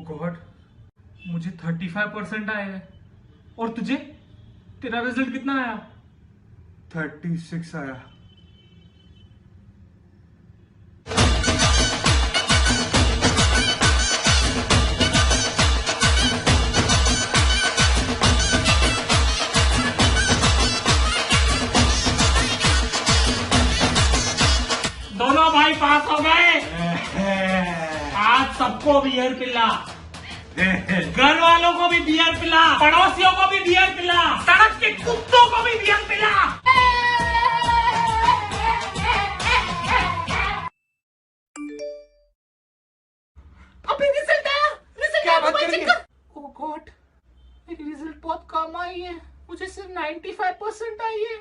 God, मुझे 35% आए हैं। और तुझे? तेरा रिजल्ट कितना आया? 36 आया। दोनों भाई पास हो गए। आज सबको बियर पिला, घर वालों को भी बियर पिला, पड़ोसियों को भी बियर पिला, सड़क के कुत्तों को भी बियर पिला। अभी रिजल्ट आया, रिजल्ट क्या बात कर रही है? ओह गॉड, मेरी रिजल्ट बहुत कम आई है, मुझे सिर्फ 95% आई है।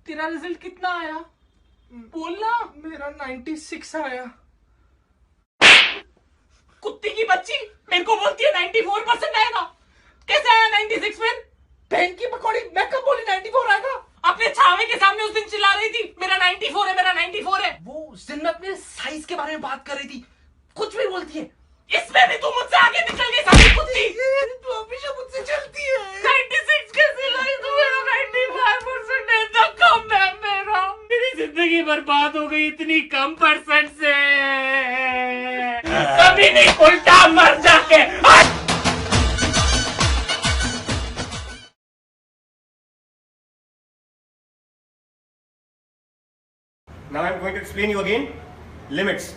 तेरा रिजल्ट कितना आया? बोलना। मेरा 96 आया। कुत्ती की बच्ची मेरे को बोलती है 94% आएगा, कैसे आया 96 फिर? बहन की पकौड़ी, मैं कब बोली 94 आएगा? अपने छावे के सामने उस दिन चिल्ला रही थी मेरा 94 है, मेरा 94 है। वो उस दिन में अपने साइज के बारे में बात कर रही थी, कुछ भी बोलती है। इसमें भी तू मुझसे आगे निकल गई सारी कुत्ती। तू हमेशा मुझसे चलती है। 96 कैसे लाई तू? मेरा 95% है, तो कम है मेरा। मेरी जिंदगी बर्बाद हो गई इतनी कम परसेंट से। कभी नहीं, उल्टा मर जाके। Now I'm going to explain you again limits.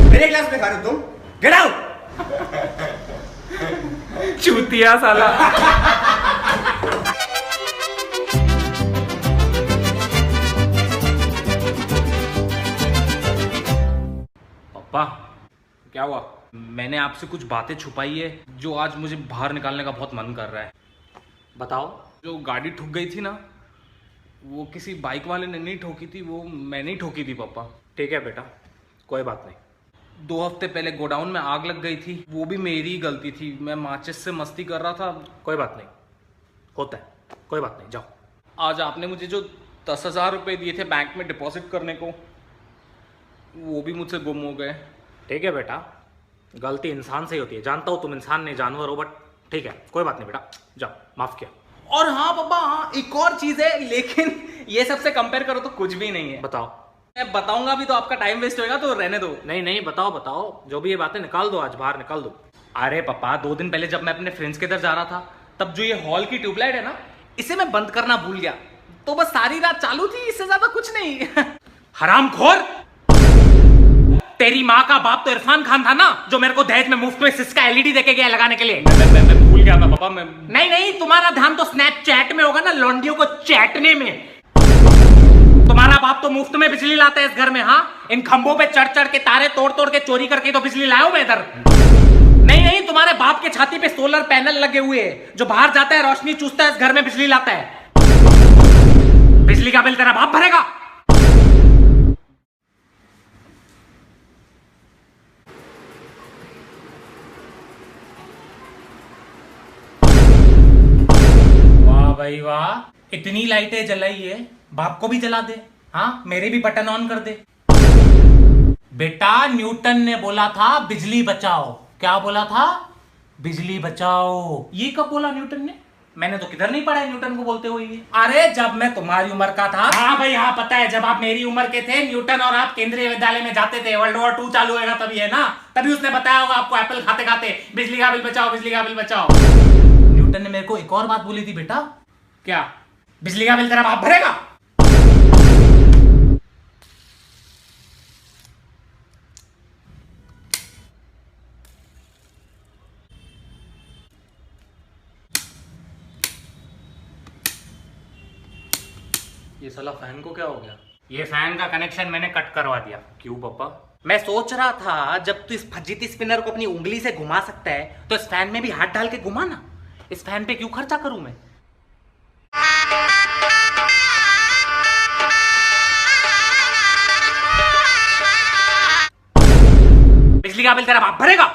मेरे क्लास में खा रहे हो तुम? Get out! चूतिया साला। पापा, क्या हुआ? मैंने आपसे कुछ बातें छुपाई है जो आज मुझे बाहर निकालने का बहुत मन कर रहा है। बताओ। जो गाड़ी ठुक गई थी ना, वो किसी बाइक वाले ने नहीं ठोकी थी, वो मैंने ही ठोकी थी पापा। ठीक है बेटा, कोई बात नहीं। 2 हफ्ते पहले गोडाउन में आग लग गई थी, वो भी मेरी ही गलती थी। मैं माचिस से मस्ती कर रहा था। कोई बात नहीं, होता है, कोई बात नहीं, जाओ। आज आपने मुझे जो 10,000 रुपये दिए थे बैंक में डिपॉजिट करने को, वो भी मुझसे गुम हो गए। ठीक है बेटा, गलती इंसान से ही होती है। जानता हूँ तुम इंसान नहीं जानवर हो, बट ठीक है, कोई बात नहीं बेटा, जाओ, माफ किया। और हाँ पापा, हाँ एक और चीज है, लेकिन ये सबसे कंपेयर करो तो कुछ भी नहीं है। बताओ। मैं बताऊंगा भी तो आपका टाइम वेस्ट होएगा, तो रहने दो। नहीं नहीं, बताओ बताओ, जो भी ये बातें निकाल दो, आज बाहर निकाल दो। अरे पापा, 2 दिन पहले जब मैं अपने फ्रेंड्स के इधर जा रहा था, तब जो ये हॉल की ट्यूबलाइट है ना, इसे मैं बंद करना भूल गया, तो बस सारी रात चालू थी, इससे ज्यादा कुछ नहीं। हरामखोर! तेरी माँ का बाप तो इरफान खान था ना, जो मेरे को दहेज में मुफ्त में सिस्का एलईडी देके गया लगाने के लिए। मैं भूल गया था पापा। मैं नहीं नहीं, तुम्हारा ध्यान तो स्नैपचैट में होगा ना, लौंडियों को चैटने में। तुम्हारा बाप तो मुफ्त में बिजली लाता है इस घर में। हाँ, इन खंभों पे चढ़ चढ़ के, तारे तोड़ तोड़ के, चोरी करके तो बिजली लाया हूं मैं इधर। नहीं नहीं, तुम्हारे बाप के छाती पे सोलर पैनल लगे हुए हैं, जो बाहर जाता है रोशनी चूसता है, इस घर में बिजली लाता है। बिजली का बिल तेरा बाप भरेगा। वाह भाई वाह, इतनी लाइटें जलाई है, बाप को भी जला दे। हाँ, मेरे भी बटन ऑन कर दे। बेटा, न्यूटन ने बोला था बिजली बचाओ। क्या बोला था? बिजली बचाओ। ये कब बोला न्यूटन ने? मैंने तो किधर नहीं पढ़ा है न्यूटन को बोलते हुए ये। अरे जब मैं तुम्हारी उम्र का था। हाँ भाई हाँ, पता है, जब आप मेरी उम्र के थे, न्यूटन और आप केंद्रीय विद्यालय में जाते थे। वर्ल्ड वॉर 2 चालू होगा तभी, है ना? तभी उसने बताया होगा आपको एप्पल खाते खाते, बिजली का बिल बचाओ, बिजली का बिल बचाओ। न्यूटन ने मेरे को एक और बात बोली थी बेटा। क्या? बिजली का बिल तेरा बाप भरेगा। ये साला फैन को क्या हो गया? ये फैन का कनेक्शन मैंने कट करवा दिया। क्यों पापा? मैं सोच रहा था जब तू इस फजीती स्पिनर को अपनी उंगली से घुमा सकता है तो इस फैन में भी हाथ डाल के घुमा ना। इस फैन पे क्यों खर्चा करूं मैं? बिजली का बिल तेरा बाप भरेगा।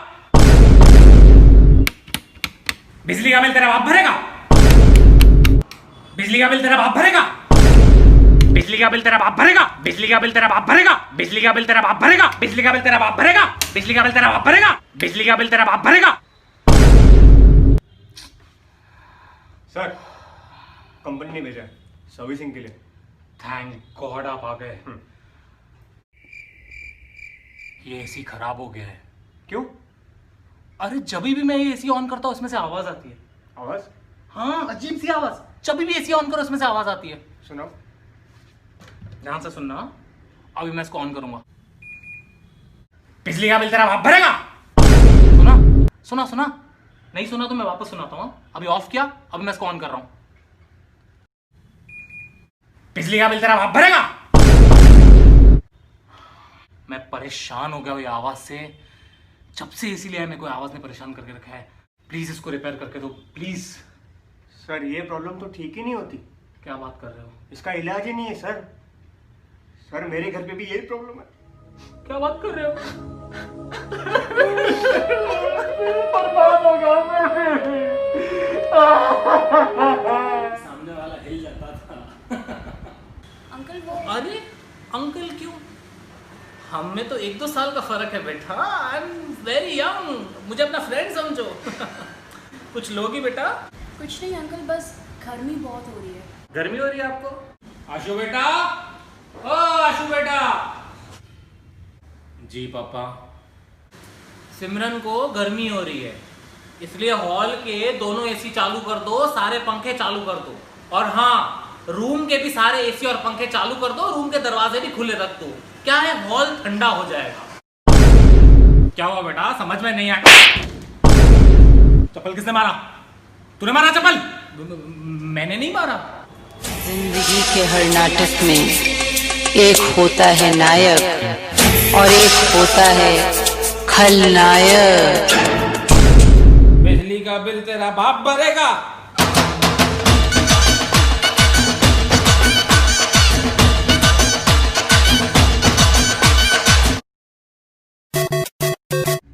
बिजली का बिल तेरा बाप भरेगा। बिजली का बिल तेरा बाप भरेगा। बिजली का बिल तेरा बाप भरेगा। बिजली का बिल तेरा बाप भरेगा। बिजली का बिल तेरा बाप भरेगा। बिजली का बिल तेरा बाप भरेगा। बिजली का बिल तेरा बाप भरेगा। बिजली का बिल तेरा बाप भरेगा। सर, कंपनी ने भेजा है सर्विसिंग के लिए। थैंक गॉड आप आ गए। ये एसी खराब हो गया है। क्यों? अरे जब भी मैं ये एसी ऑन करता हूं उसमें से आवाज आती है। आवाज? हाँ, अजीब सी आवाज। जब भी एसी ऑन करो उसमें से आवाज आती है। सुनाओ। ध्यान से सुनना। अभी मैं इसको ऑन करूंगा। बिजली का बिल तेरा बाप भरेगा। सुना सुना सुना? नहीं सुना तो मैं वापस सुनाता हूं। अभी ऑफ किया, अभी मैं इसको ऑन कर रहा हूं। बिजली का बिल तेरा बाप भरेगा। मैं परेशान हो गया ये आवाज से। जब से एसी लिया है मेरे को आवाज ने परेशान करके रखा है। प्लीज इसको रिपेयर करके दो प्लीज। सर, ये प्रॉब्लम तो ठीक ही नहीं होती। क्या बात कर रहे हो? इसका इलाज ही नहीं है सर। सर, मेरे घर पे भी यही प्रॉब्लम है। क्या बात कर रहे हो? बर्बाद हो गया मैं। सामने वाला हिल जाता था। अंकल वो अरे अंकल क्यों? हम में तो 1-2 साल का फर्क है बेटा। I am very young. मुझे अपना फ्रेंड समझो। कुछ लोगी बेटा? कुछ नहीं अंकल, बस गर्मी बहुत हो रही है। गर्मी हो रही है आपको? आशु बेटा, ओ आशु बेटा। जी पापा। सिमरन को गर्मी हो रही है, इसलिए हॉल के दोनों एसी चालू कर दो, सारे पंखे चालू कर दो। और हाँ, रूम के भी सारे एसी और पंखे चालू कर दो, रूम के दरवाजे भी खुले रख दो। क्या है, हॉल ठंडा हो जाएगा। क्या हुआ बेटा, समझ में नहीं आया? चप्पल किसने मारा? तूने मारा चप्पल? मैंने नहीं मारा। जिंदगी के हर नाटक में एक होता है नायक और एक होता है खलनायक। बिजली का बिल तेरा बाप भरेगा।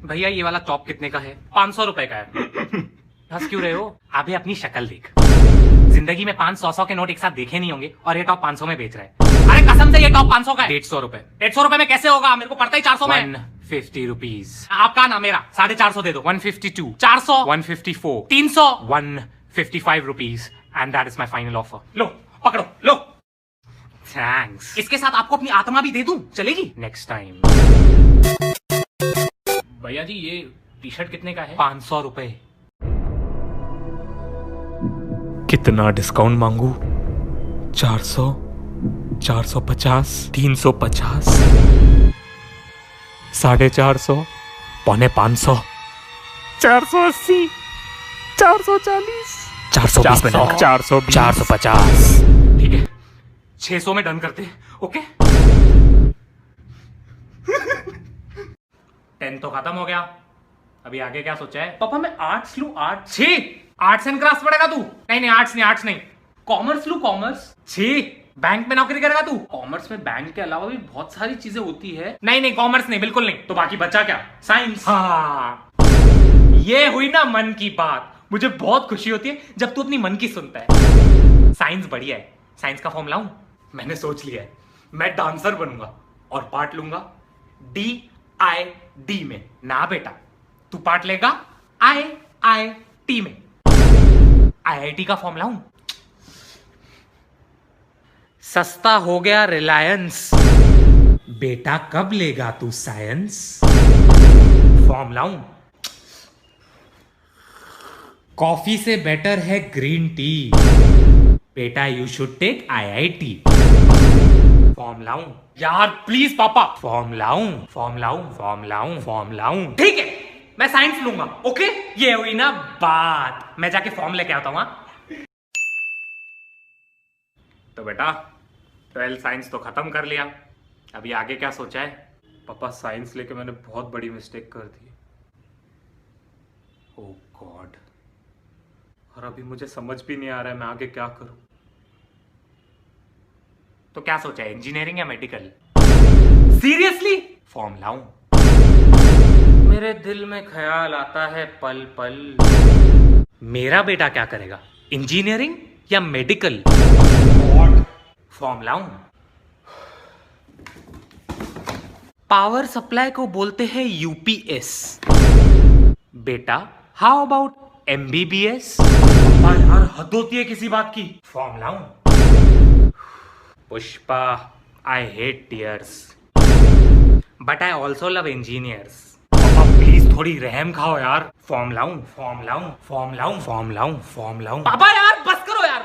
भैया ये वाला टॉप कितने का है? 500 रुपए का है। हंस क्यों रहे हो? अभी अपनी शक्ल देख। जिंदगी में 500 के नोट एक साथ देखे नहीं होंगे और ये टॉप 500 में बेच रहा है। अरे कसम से ये टॉप 500 का है। 150 रुपए। 150 रुपए में कैसे होगा? मेरे को पड़ता ही 400 में। 150 रुपीज। आपका ना मेरा 450 दे दो। 152, 400, 154, 300, 155 rupees and that is my final offer. लो पकड़ो, लो। थैंक्स। इसके साथ आपको अपनी आत्मा भी दे दूं, चलेगी? Next time. भैया जी ये टी शर्ट कितने का है? 500 रुपए। कितना डिस्काउंट मांगू? 400, 450, 350, 450, 450, 480, 440, 420 में 420, 450। ठीक है, 600 में डन करते। ओके 10 तो खत्म हो गया। अभी आगे क्या सोचा है? पापा मैं आर्ट्स लूं। आर्ट्स? छी, आर्ट्स एंड क्राफ्ट पढ़ेगा तू? नहीं आर्ट्स नहीं, आर्ट्स नहीं। कॉमर्स लूं? कॉमर्स? छी, बैंक में नौकरी करेगा तू? कॉमर्स में बैंक के अलावा भी बहुत सारी चीजें होती है। नहीं कॉमर्स नहीं, बिल्कुल नहीं। तो बाकी बचा क्या? साइंस। हाँ, ये हुई ना मन की बात। मुझे बहुत खुशी होती है जब तू अपनी मन की सुनता है। साइंस बढ़िया है। साइंस का फॉर्म लाऊं? मैंने सोच लिया है, मैं डांसर बनूंगा और पार्ट लूंगा DID में। ना बेटा, तू पार्ट लेगा IIT में। IIT का फॉर्म लाऊं? सस्ता हो गया रिलायंस। बेटा कब लेगा तू साइंस? फॉर्म लाऊं? कॉफी से बेटर है ग्रीन टी। बेटा you should take IIT। Form लाऊं? यार प्लीज पापा। फॉर्म लाऊं? फॉर्म लाऊं? फॉर्म लाऊं? फॉर्म लाऊं? ठीक है, मैं साइंस लूंगा। ओके, ये हुई ना बात। मैं जाके फॉर्म लेके आता हूं। तो बेटा 12 साइंस तो खत्म कर लिया, अभी आगे क्या सोचा है? पापा साइंस लेके मैंने बहुत बड़ी मिस्टेक कर दी। ओह गॉड। और अभी मुझे समझ भी नहीं आ रहा है मैं आगे क्या करूं। तो क्या सोचा है, इंजीनियरिंग या मेडिकल? सीरियसली? फॉर्म लाऊं? मेरे दिल में ख्याल आता है पल पल, मेरा बेटा क्या करेगा, इंजीनियरिंग या मेडिकल? फॉर्म लाऊं? पावर सप्लाई को बोलते हैं यूपीएस। बेटा हाउ अबाउट एमबीबीएस? यार हद होती है किसी बात की। फॉर्म लाऊं? Pushpa, I hate tears but I also love engineers. पापा प्लीज थोड़ी रहम खाओ यार। फॉर्म लाऊं? फॉर्म लाऊं? फॉर्म लाऊं? फॉर्म लाऊं? फॉर्म लाऊं? पापा यार बस करो यार,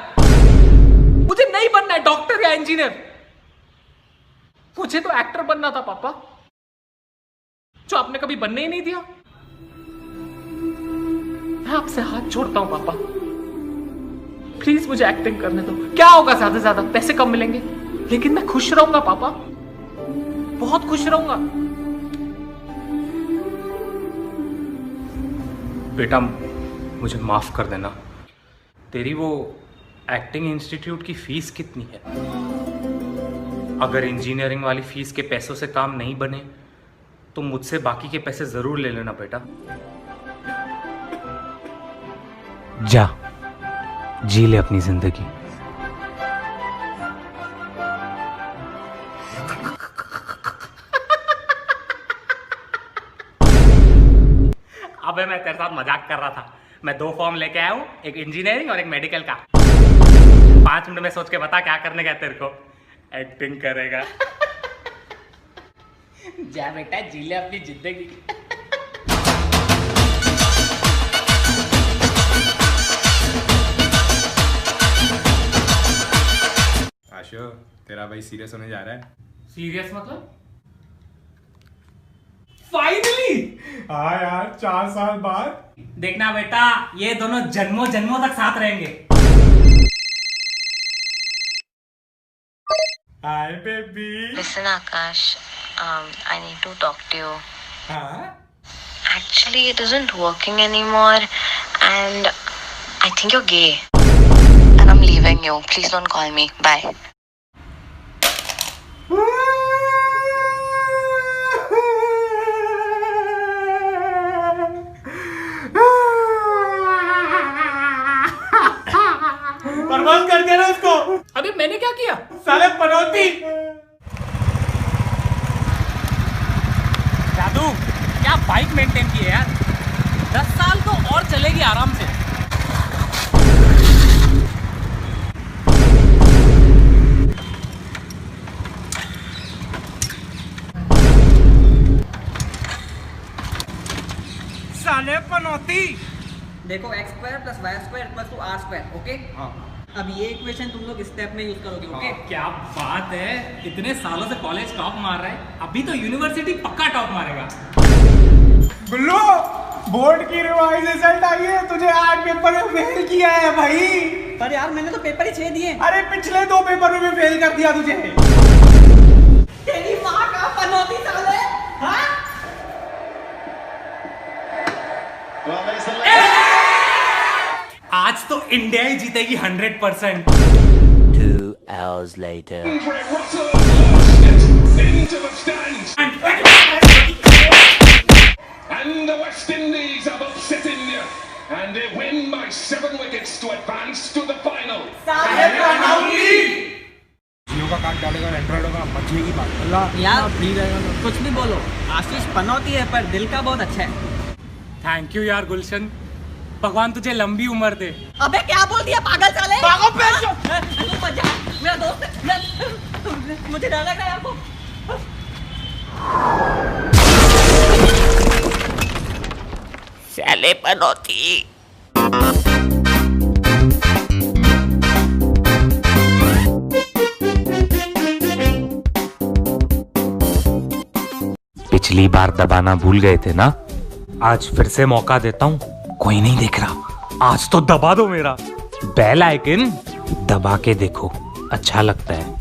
मुझे नहीं बनना है डॉक्टर या इंजीनियर, मुझे तो एक्टर बनना था पापा, जो आपने कभी बनने ही नहीं दिया। मैं आपसे हाथ जोड़ता हूं पापा, प्लीज मुझे एक्टिंग करने दो। क्या होगा, ज्यादा से ज्यादा पैसे कम मिलेंगे, लेकिन मैं खुश रहूंगा पापा, बहुत खुश रहूंगा। बेटा मुझे माफ कर देना। तेरी वो एक्टिंग इंस्टीट्यूट की फीस कितनी है? अगर इंजीनियरिंग वाली फीस के पैसों से काम नहीं बने तो मुझसे बाकी के पैसे जरूर ले लेना बेटा। जा जी ले अपनी जिंदगी। अबे मैं तेरे साथ मजाक कर रहा था। मैं 2 फॉर्म लेके आया हूं, एक इंजीनियरिंग और एक मेडिकल का। 5 मिनट में सोच के बता क्या करने का तेरे को। एक्टिंग करेगा। जा बेटा जी ले अपनी जिंदगी। आशो, तेरा भाई सीरियस होने जा रहा है। सीरियस मतलब? फाइनली। हाँ यार, 4 साल बाद। देखना बेटा, ये दोनों जन्मों जन्मों तक साथ रहेंगे। Hi baby. Listen, Akash, I need to talk to you. हाँ? Actually, it isn't working anymore, and I think you're gay. And I'm leaving you. Please don't call me. Bye. बर्बाद कर दिया ना उसको। अबे मैंने क्या किया? साले पनौती। जादू क्या बाइक मेंटेन की है यार, 10 साल तो और चलेगी आराम से। साले पनौती। देखो x square plus Y square equal to R square, okay? अब ये इक्वेशन तुम लोग स्टेप में यूज करोगे, ओके? क्या बात है, इतने सालों से कॉलेज टॉप मार रहा है, अभी तो यूनिवर्सिटी पक्का टॉप मारेगा। गुल्लू, बोर्ड की रिवाइज रिजल्ट आई है, तुझे 8 पेपर में फेल किया है भाई। पर यार मैंने तो पेपर ही 6 दिए। अरे पिछले 2 पेपर में भी फेल कर दिया तुझे। तेरी माँ का पनौती साले। हाँ? आज तो इंडिया ही जीतेगी 100%। 2 hours later. And the West Indies have upset India, and they win by 7 wickets to advance to the final. जियो का कार्ड डालेगा, एंड्रॉइड होगा, मजे की बात। अल्लाह यार कुछ भी बोलो, आशीष पनौती है पर दिल का बहुत अच्छा है। थैंक यू यार गुलशन, भगवान तुझे लंबी उम्र दे। अबे क्या बोल दिया पागल साले? भागो मेरा दोस्त है, मुझे डर लग रहा है यार को। साले पनौती। पिछली बार दबाना भूल गए थे ना, आज फिर से मौका देता हूँ। कोई नहीं देख रहा, आज तो दबा दो मेरा बेल आइकन, दबा के देखो, अच्छा लगता है।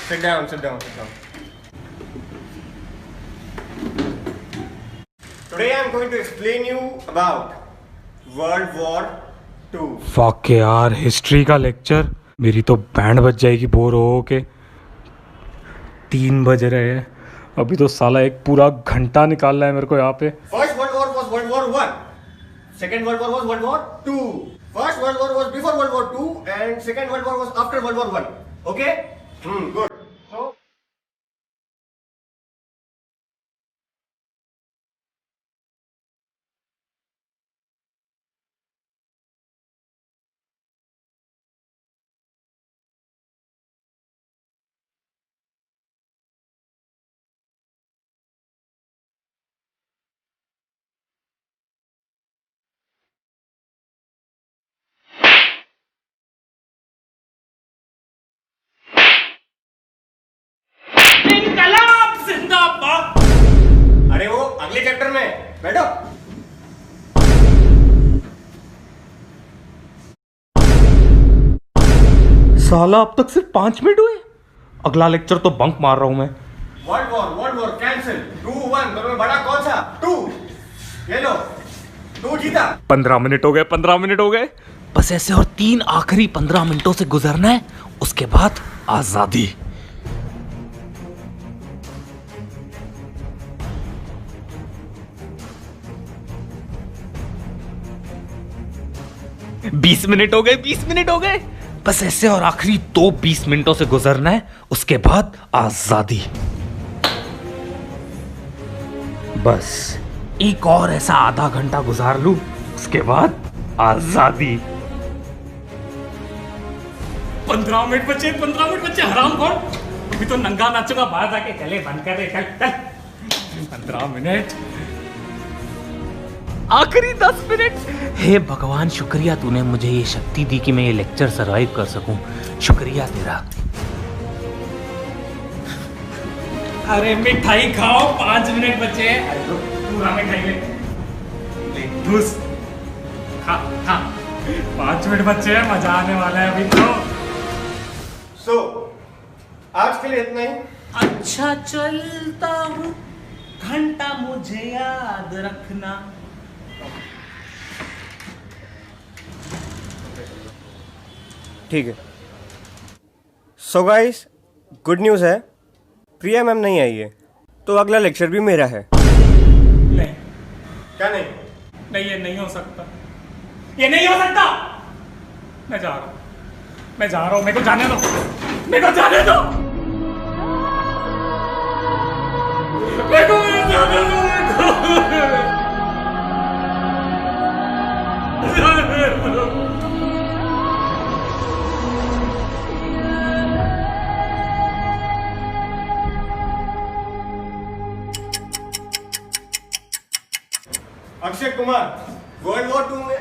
Sit down, sit down, sit down. Today I am going to explain you about World War II. Fuck यार, हिस्ट्री का लेक्चर। मेरी तो बैंड बज जाएगी बोर हो के। 3 बज रहे हैं, अभी तो साला एक पूरा घंटा निकालना है मेरे को यहाँ पे। First World War was World War I. Second World War was World War II. First World War was before World War II, and Second World War was after World War I. Okay? Good. So. इनकलाब जिंदाबाद। अरे वो अगले chapter में बैठो। साला अब तक सिर्फ 5 मिनट हुए। अगला लेक्चर तो बंक मार रहा हूं मैं। World war cancel. 2-1 दोनों में बड़ा कौन सा? 2। ये लो, 2 जीता। 15 मिनट हो गए, 15 मिनट हो गए। बस ऐसे और 3 आखिरी 15 मिनटों से गुजरना है, उसके बाद आजादी। बीस मिनट हो गए, 20 मिनट हो गए। बस ऐसे और आखिरी 20 मिनटों से गुजरना है, उसके बाद आजादी। बस एक और ऐसा आधा घंटा गुजार लूं, उसके बाद आजादी। 15 मिनट बचे, 15 मिनट बचे। हराम कौन? अभी तो नंगा नाचूंगा बाहर जाके। चले बंद कर दे, चल चल। 15 मिनट, आखिरी 10 मिनट। हे भगवान, शुक्रिया तूने मुझे ये शक्ति दी कि मैं ये लेक्चर सरवाइव कर सकूं। शुक्रिया तेरा। अरे मिठाई खाओ, 5 मिनट बचे। अरे लो, पूरा मिठाई ले घुस खा खा। 5 मिनट बचे हैं, मजा आने वाला है अभी तो। So, आज के लिए इतना ही। अच्छा चलता हूँ, घंटा मुझे याद रखना। ठीक है। सो गाइस, गुड न्यूज़ है, प्रिया मैम नहीं आई है, तो अगला लेक्चर भी मेरा है। नहीं, क्या नहीं? नहीं, ये नहीं हो सकता, ये नहीं हो सकता। मैं जा रहा हूँ, मैं जा रहा हूँ। मेरे को जाने दो, मेरे को जाने दो, मेरे को जाने दो, मेरे को। अक्षय कुमार, वर्ल्ड वॉर 2 में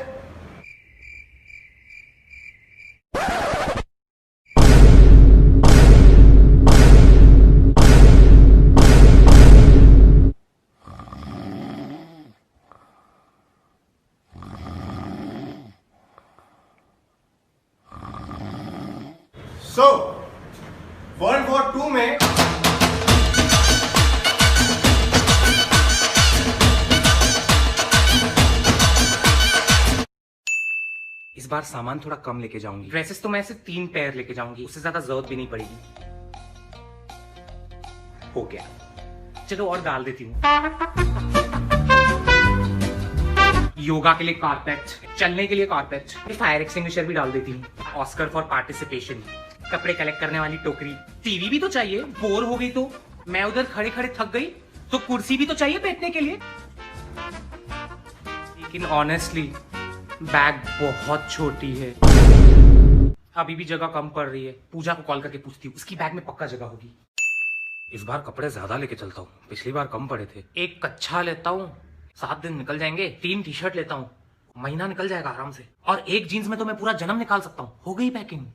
वर्ल्ड वॉर 2 में इस बार सामान थोड़ा कम लेके जाऊंगी। ड्रेसेस तो मैं ऐसे 3 पेयर लेके जाऊंगी, उससे ज्यादा जरूरत भी नहीं पड़ेगी। हो गया, चलो और डाल देती हूँ। योगा के लिए कारपेट, चलने के लिए कारपेट, फायर एक्सटिंग्विशर भी डाल देती हूँ। ऑस्कर फॉर पार्टिसिपेशन, कपड़े कलेक्ट करने वाली टोकरी, टीवी भी तो चाहिए। बोर हो गई तो मैं उधर खड़े खड़े थक गई तो कुर्सी भी तो चाहिए बैठने के लिए। लेकिन ऑनेस्टली बैग बहुत छोटी है, अभी भी जगह कम पड़ रही है। पूजा को कॉल करके पूछती हूँ, उसकी बैग में पक्का जगह होगी। इस बार कपड़े ज्यादा लेके चलता हूँ, पिछली बार कम पड़े थे। एक कच्छा लेता हूँ, 7 दिन निकल जाएंगे। 3 टी शर्ट लेता हूँ, महीना निकल जाएगा आराम से। और एक जीन्स में तो मैं पूरा जन्म निकाल सकता हूँ। हो गई पैकिंग।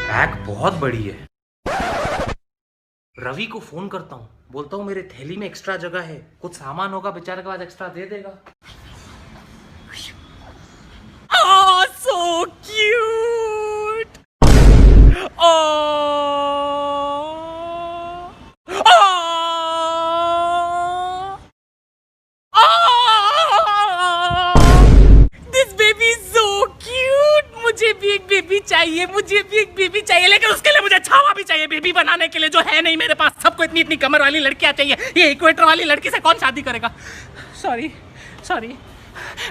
बैग बहुत बड़ी है। रवि को फोन करता हूँ, बोलता हूँ मेरे थैली में एक्स्ट्रा जगह है, कुछ सामान होगा बेचारे के बाद एक्स्ट्रा दे देगा। Oh, so cute! This baby so cute. मुझे भी एक बेबी चाहिए, मुझे भी एक बेबी चाहिए, लेकिन उसके लिए मुझे छावा भी चाहिए बेबी बनाने के लिए, जो है नहीं मेरे पास। सबको इतनी इतनी कमर वाली लड़कियां चाहिए, ये इक्वेटर वाली लड़की से कौन शादी करेगा? Sorry sorry,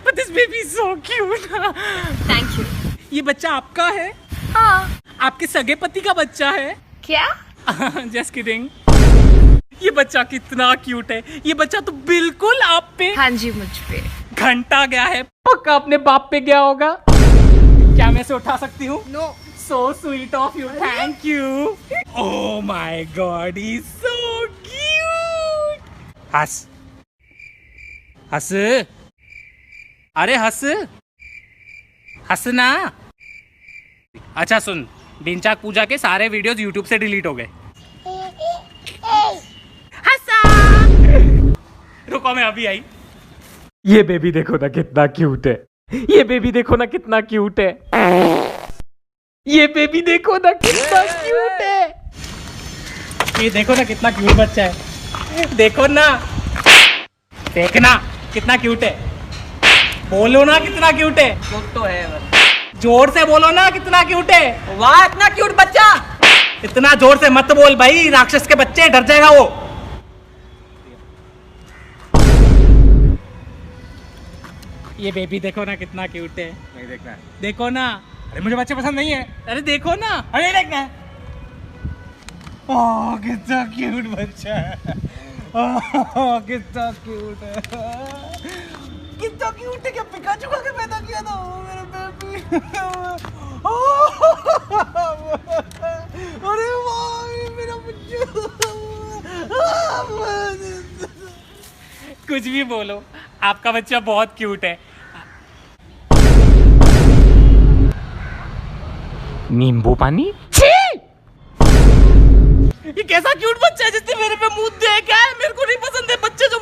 but this baby so cute. Thank you. ये बच्चा आपका है? हाँ। आपके सगे पति का बच्चा है? क्या? Just kidding. ये बच्चा कितना क्यूट है, ये बच्चा तो बिल्कुल आप पे। हाँ जी, मुझ पे घंटा गया है, पक्का अपने बाप पे गया होगा। क्या मैं इसे उठा सकती हूँ? No. So sweet of you, thank you. Oh my God, he's so cute. हंस, हंस, अरे हंस, हंसना। अच्छा सुन, डिंचाक पूजा के सारे वीडियोस YouTube से डिलीट हो गए। हंसा। रुको मैं अभी आई। ये बेबी देखो ना कितना क्यूट है, ये बेबी देखो ना कितना क्यूट है, ये बेबी देखो ना कितना क्यूट है, ये देखो ना कितना क्यूट बच्चा है, देखो ना, देखना कितना क्यूट है, बोलो ना कितना क्यूट है। क्यूट तो है बस। जोर से बोलो ना कितना क्यूट है। वाह, इतना क्यूट बच्चा। इतना जोर से मत बोल भाई, राक्षस के बच्चे, डर जाएगा वो। ये बेबी देखो ना कितना क्यूट है। नहीं देखना है। देखो ना। अरे मुझे बच्चे पसंद नहीं है। अरे देखो ना। अरे देखना है। ओह कितना क्यूट बच्चा है। ओह कितना क्यूट है। कितना क्यूट है, क्या पिकाचू का पैदा किया था मेरे बेबी। अरे वाह मेरा बच्चा। कुछ भी बोलो, आपका बच्चा बहुत क्यूट है। नींबू पानी। ये कैसा क्यूट बच्चा है जिसने मेरे पे मुंह दिया है? क्या है? मेरे को नहीं पसंद है बच्चे जो